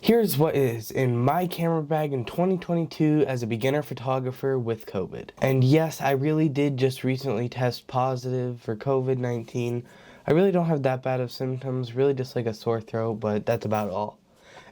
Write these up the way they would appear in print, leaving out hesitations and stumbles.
Here's what is in my camera bag in 2022 as a beginner photographer with COVID. And yes, I really did just recently test positive for COVID-19. I really don't have that bad of symptoms, really just like a sore throat, but that's about all.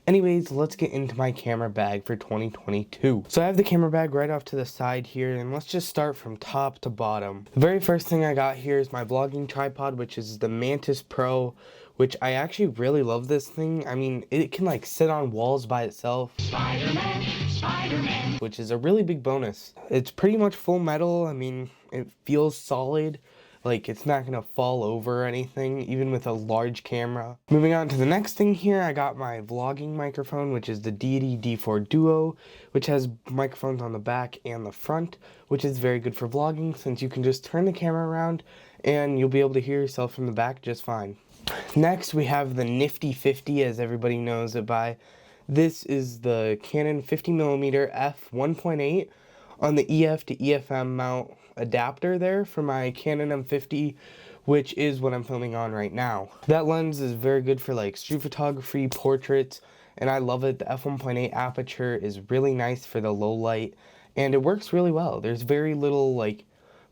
Anyways, let's get into my camera bag for 2022. So I have the camera bag right off to the side here, and let's just start from top to bottom. The very first thing I got here is my vlogging tripod, which is the Mantis Pro, which I actually really love this thing. I mean, it can like sit on walls by itself. Spider-Man, Spider-Man. Which is a really big bonus. It's pretty much full metal. I mean, it feels solid. Like, it's not gonna fall over or anything, even with a large camera. Moving on to the next thing here, I got my vlogging microphone, which is the Deity D4 Duo, which has microphones on the back and the front, which is very good for vlogging since you can just turn the camera around and you'll be able to hear yourself from the back just fine. Next, we have the Nifty 50, as everybody knows it by. This is the Canon 50mm F 1.8 on the EF to EFM mount adapter there for my Canon M50, which is what I'm filming on right now. That lens is very good for like street photography, portraits, and I love it. The f1.8 aperture is really nice for the low light, and it works really well. There's very little like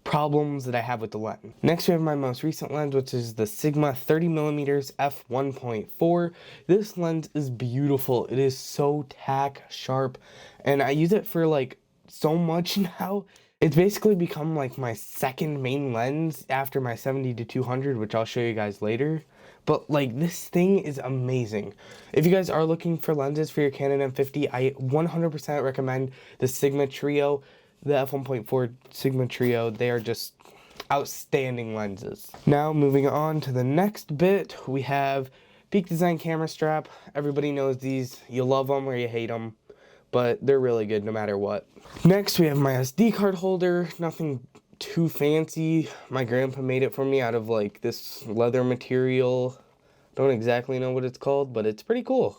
problems that I have with the lens. Next, we have my most recent lens, which is the Sigma 30mm f 1.4. This lens is beautiful. It is so tack sharp, and I use it for like so much now. It's basically become like my second main lens after my 70-200, which I'll show you guys later. But like, this thing is amazing. If you guys are looking for lenses for your Canon M50, I 100% recommend the Sigma Trio, the f1.4 Sigma Trio. They are just outstanding lenses. Now moving on to the next bit, we have Peak Design camera strap. Everybody knows these. You love them or you hate them, but they're really good no matter what. Next, we have my SD card holder. Nothing too fancy. My grandpa made it for me out of like this leather material. Don't exactly know what it's called, but it's pretty cool.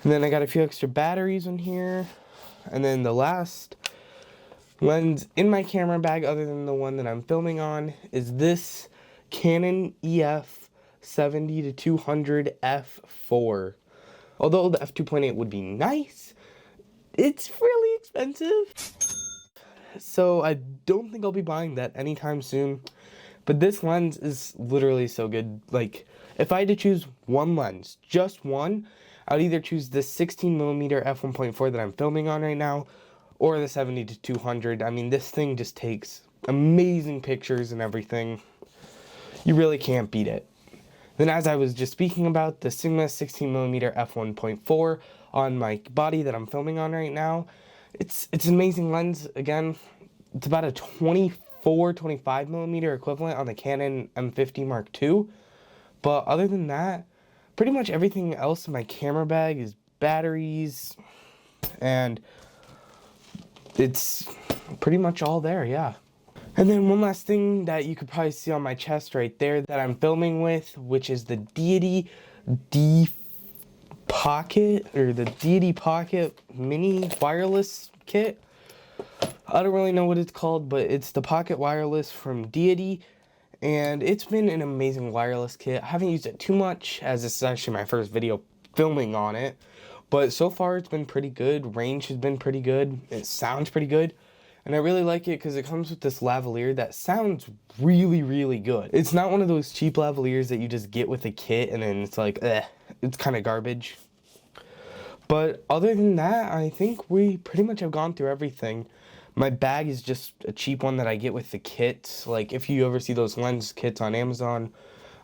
And then I got a few extra batteries in here. And then the last lens in my camera bag, other than the one that I'm filming on, is this Canon Ef 70-200 f4. Although the f2.8 would be nice, it's really expensive. So I don't think I'll be buying that anytime soon. But this lens is literally so good. Like, if I had to choose one lens, just one, I would either choose the 16mm f1.4 that I'm filming on right now, or the 70-200. I mean, this thing just takes amazing pictures and everything. You really can't beat it. Then, as I was just speaking about, the Sigma 16mm f1.4 on my body that I'm filming on right now, it's an amazing lens. Again, it's about a 24-25mm equivalent on the Canon M50 Mark II. But other than that, pretty much everything else in my camera bag is batteries, and it's pretty much all there, yeah. And then one last thing that you could probably see on my chest right there that I'm filming with, which is the Deity D Pocket, or the Deity Pocket Mini Wireless Kit. I don't really know what it's called, but it's the Pocket Wireless from Deity, and it's been an amazing wireless kit. I haven't used it too much, as this is actually my first video filming on it, but so far it's been pretty good. Range has been pretty good. It sounds pretty good. And I really like it because it comes with this lavalier that sounds really, really good. It's not one of those cheap lavaliers that you just get with a kit and then it's like, it's kind of garbage. But other than that, I think we pretty much have gone through everything. My bag is just a cheap one that I get with the kit. Like, if you ever see those lens kits on Amazon,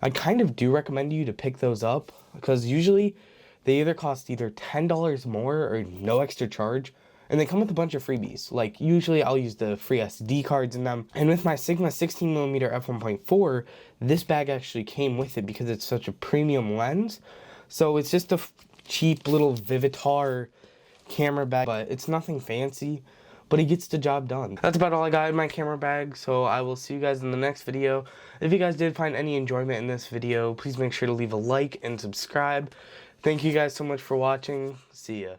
I kind of do recommend you to pick those up, because usually they either cost either $10 more or no extra charge. And they come with a bunch of freebies. Like, usually I'll use the free SD cards in them. And with my Sigma 16mm f1.4, this bag actually came with it because it's such a premium lens. So it's just a cheap little Vivitar camera bag, but it's nothing fancy, but it gets the job done. That's about all I got in my camera bag, so I will see you guys in the next video. If you guys did find any enjoyment in this video, please make sure to leave a like and subscribe. Thank you guys so much for watching. See ya.